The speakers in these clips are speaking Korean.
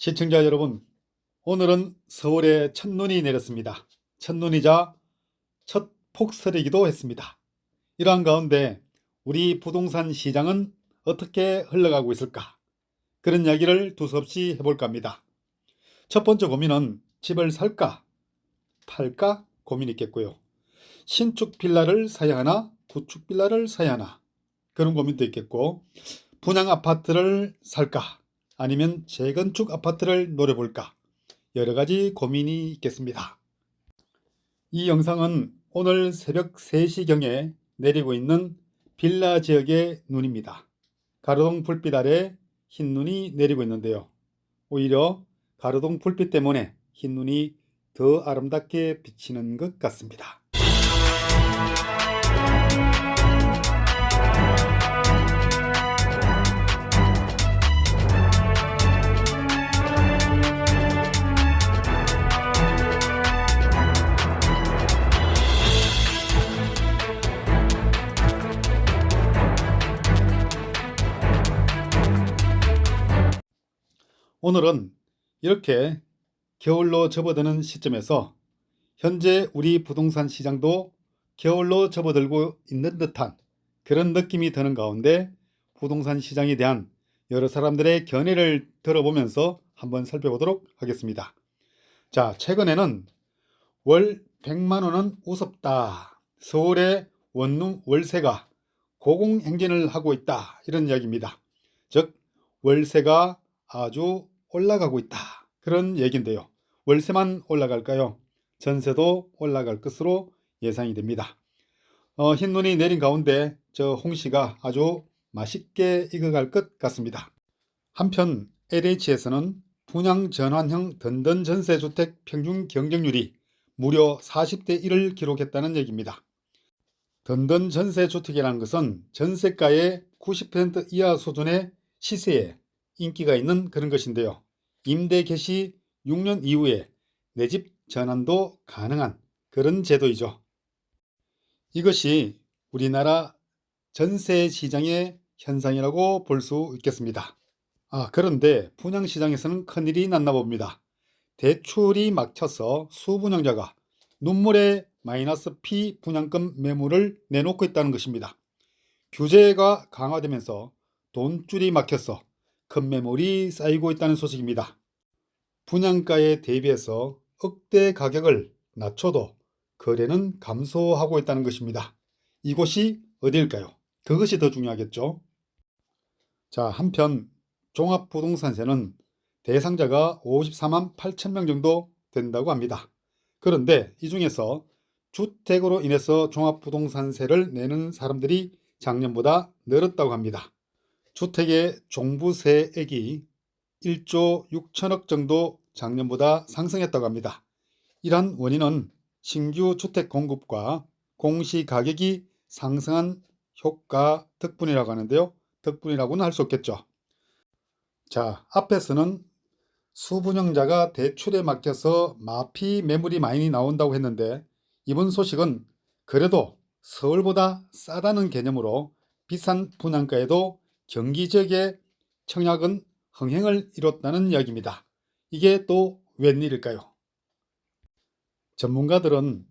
시청자 여러분, 오늘은 서울에 첫눈이 내렸습니다. 첫눈이자 첫 폭설이기도 했습니다. 이러한 가운데 우리 부동산 시장은 어떻게 흘러가고 있을까? 그런 이야기를 두서없이 해볼까 합니다. 첫 번째 고민은 집을 살까 팔까 고민이 있겠고요. 신축 빌라를 사야 하나 구축 빌라를 사야 하나 그런 고민도 있겠고, 분양 아파트를 살까 아니면 재건축 아파트를 노려볼까, 여러 가지 고민이 있겠습니다. 이 영상은 오늘 새벽 3시경에 내리고 있는 빌라 지역의 눈입니다. 가로등 불빛 아래 흰 눈이 내리고 있는데요. 오히려 가로등 불빛 때문에 흰 눈이 더 아름답게 비치는 것 같습니다. 오늘은 이렇게 겨울로 접어드는 시점에서 현재 우리 부동산 시장도 겨울로 접어들고 있는 듯한 그런 느낌이 드는 가운데 부동산 시장에 대한 여러 사람들의 견해를 들어보면서 한번 살펴보도록 하겠습니다. 자, 최근에는 월 100만 원은 우습다, 서울의 원룸 월세가 고공행진을 하고 있다, 이런 이야기입니다. 즉 월세가 아주 올라가고 있다, 그런 얘기인데요. 월세만 올라갈까요? 전세도 올라갈 것으로 예상이 됩니다. 흰눈이 내린 가운데 저 홍시가 아주 맛있게 익어갈 것 같습니다. 한편 LH에서는 분양 전환형 던던 전세주택 평균 경쟁률이 무려 40대 1을 기록했다는 얘기입니다. 던던 전세주택이라는 것은 전세가의 90% 이하 수준의 시세에 인기가 있는 그런 것인데요. 임대 개시 6년 이후에 내 집 전환도 가능한 그런 제도이죠. 이것이 우리나라 전세 시장의 현상이라고 볼 수 있겠습니다. 그런데 분양시장에서는 큰일이 났나 봅니다. 대출이 막혀서 수분양자가 눈물의 마이너스 P 분양금 매물을 내놓고 있다는 것입니다. 규제가 강화되면서 돈줄이 막혀서 큰 매물이 쌓이고 있다는 소식입니다. 분양가에 대비해서 억대 가격을 낮춰도 거래는 감소하고 있다는 것입니다. 이곳이 어디일까요? 그것이 더 중요하겠죠. 자, 한편 종합부동산세는 대상자가 54만 8천 명 정도 된다고 합니다. 그런데 이 중에서 주택으로 인해서 종합부동산세를 내는 사람들이 작년보다 늘었다고 합니다. 주택의 종부세액이 1조 6천억 정도 작년보다 상승했다고 합니다. 이러한 원인은 신규 주택 공급과 공시가격이 상승한 효과 덕분이라고 하는데요. 덕분이라고는 할 수 없겠죠. 자, 앞에서는 수분양자가 대출에 막혀서 마피 매물이 많이 나온다고 했는데, 이번 소식은 그래도 서울보다 싸다는 개념으로 비싼 분양가에도 경기 지역의 청약은 흥행을 이뤘다는 이야기입니다. 이게 또 웬일일까요? 전문가들은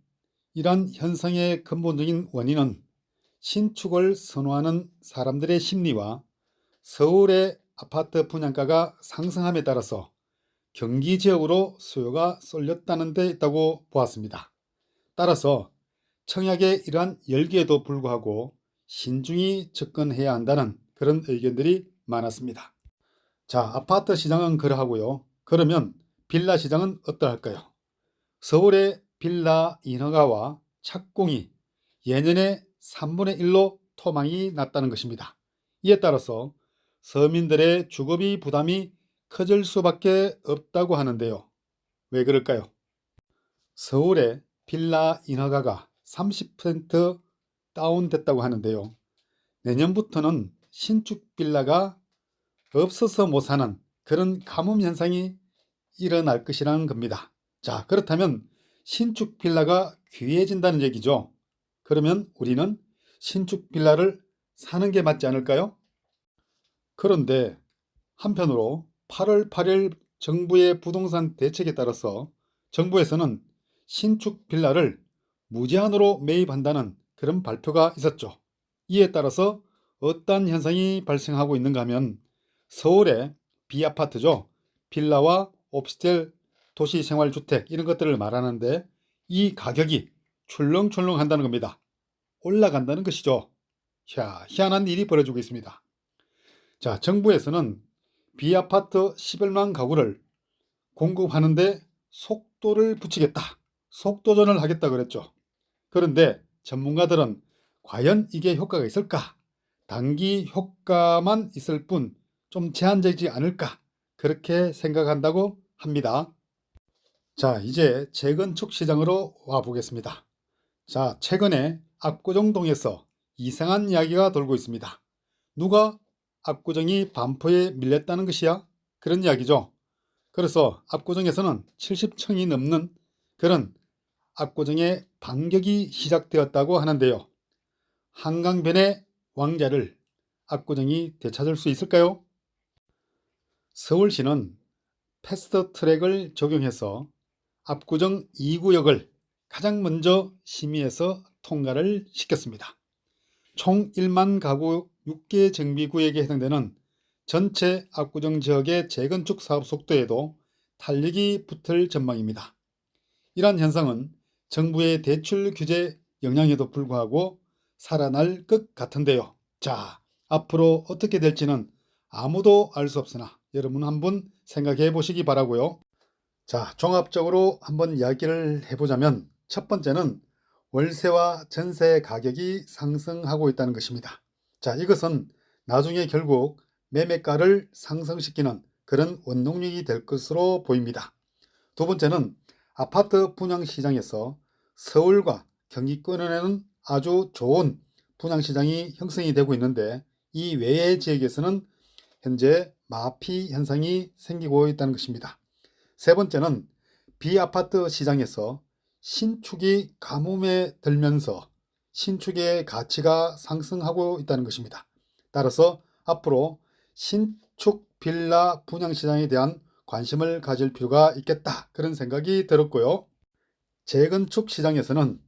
이러한 현상의 근본적인 원인은 신축을 선호하는 사람들의 심리와 서울의 아파트 분양가가 상승함에 따라서 경기 지역으로 수요가 쏠렸다는 데 있다고 보았습니다. 따라서 청약의 이러한 열기에도 불구하고 신중히 접근해야 한다는 그런 의견들이 많았습니다. 자, 아파트 시장은 그러하고요. 그러면 빌라 시장은 어떠할까요? 서울의 빌라 인허가와 착공이 예년의 3분의 1로 토막이 났다는 것입니다. 이에 따라서 서민들의 주거비 부담이 커질 수밖에 없다고 하는데요. 왜 그럴까요? 서울의 빌라 인허가가 30% 다운됐다고 하는데요. 내년부터는 신축 빌라가 없어서 못 사는 그런 가뭄 현상이 일어날 것이라는 겁니다. 자, 그렇다면 신축 빌라가 귀해진다는 얘기죠. 그러면 우리는 신축 빌라를 사는 게 맞지 않을까요? 그런데 한편으로 8월 8일 정부의 부동산 대책에 따라서 정부에서는 신축 빌라를 무제한으로 매입한다는 그런 발표가 있었죠. 이에 따라서 어떤 현상이 발생하고 있는가 하면 서울의 비아파트죠. 빌라와 오피스텔, 도시생활주택 이런 것들을 말하는데 이 가격이 출렁출렁 한다는 겁니다. 올라간다는 것이죠. 희한한 일이 벌어지고 있습니다. 자, 정부에서는 비아파트 11만 가구를 공급하는데 속도를 붙이겠다. 속도전을 하겠다 그랬죠. 그런데 전문가들은 과연 이게 효과가 있을까? 단기 효과만 있을 뿐 좀 제한적이지 않을까? 그렇게 생각한다고 합니다. 자, 이제 재건축 시장으로 와 보겠습니다. 자, 최근에 압구정동에서 이상한 이야기가 돌고 있습니다. 누가 압구정이 반포에 밀렸다는 것이야? 그런 이야기죠. 그래서 압구정에서는 70층이 넘는 그런 압구정의 반격이 시작되었다고 하는데요. 한강변의 왕자를 압구정이 되찾을 수 있을까요? 서울시는 패스트트랙을 적용해서 압구정 2구역을 가장 먼저 심의해서 통과를 시켰습니다. 총 1만 가구 6개 정비구역에 해당되는 전체 압구정 지역의 재건축 사업 속도에도 탄력이 붙을 전망입니다. 이러한 현상은 정부의 대출 규제 영향에도 불구하고 살아날 것 같은데요. 자, 앞으로 어떻게 될지는 아무도 알 수 없으나 여러분 한번 생각해 보시기 바라고요. 자, 종합적으로 한번 이야기를 해보자면 첫 번째는 월세와 전세 가격이 상승하고 있다는 것입니다. 자, 이것은 나중에 결국 매매가를 상승시키는 그런 원동력이 될 것으로 보입니다. 두 번째는 아파트 분양시장에서 서울과 경기권에는 아주 좋은 분양시장이 형성이 되고 있는데 이 외의 지역에서는 현재 마피 현상이 생기고 있다는 것입니다. 세 번째는 비아파트 시장에서 신축이 가뭄에 들면서 신축의 가치가 상승하고 있다는 것입니다. 따라서 앞으로 신축 빌라 분양시장에 대한 관심을 가질 필요가 있겠다 그런 생각이 들었고요. 재건축 시장에서는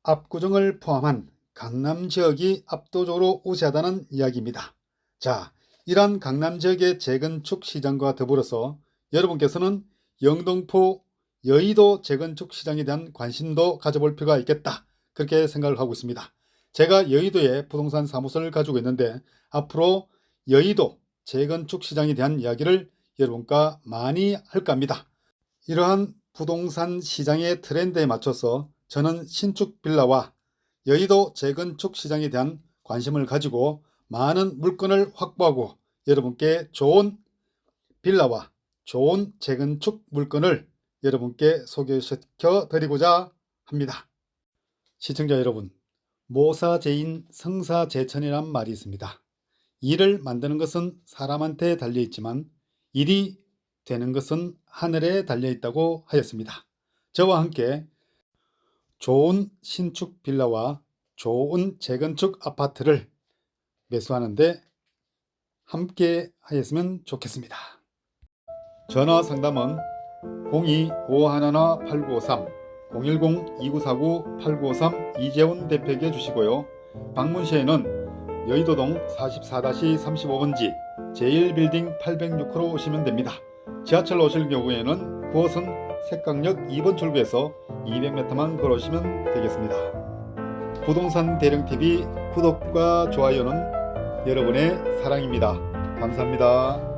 압구정을 포함한 강남 지역이 압도적으로 우세하다는 이야기입니다. 자, 이러한 강남 지역의 재건축 시장과 더불어서 여러분께서는 영등포, 여의도 재건축 시장에 대한 관심도 가져볼 필요가 있겠다 그렇게 생각을 하고 있습니다. 제가 여의도에 부동산 사무소를 가지고 있는데 앞으로 여의도 재건축 시장에 대한 이야기를 여러분과 많이 할까 합니다. 이러한 부동산 시장의 트렌드에 맞춰서 저는 신축 빌라와 여의도 재건축 시장에 대한 관심을 가지고 많은 물건을 확보하고 여러분께 좋은 빌라와 좋은 재건축 물건을 여러분께 소개시켜 드리고자 합니다. 시청자 여러분, 모사재인 성사재천이란 말이 있습니다. 일을 만드는 것은 사람한테 달려있지만 일이 되는 것은 하늘에 달려있다고 하였습니다. 저와 함께 좋은 신축 빌라와 좋은 재건축 아파트를 매수하는데 함께 하였으면 좋겠습니다. 전화 상담은 02-511-8953, 010-2949-8953 이재훈 대표에게 주시고요. 방문 시에는 여의도동 44-35번지 제1빌딩 806호로 오시면 됩니다. 지하철로 오실 경우에는 9호선 색강역 2번 출구에서 200m만 걸어오시면 되겠습니다. 부동산 대령TV 구독과 좋아요는 여러분의 사랑입니다. 감사합니다.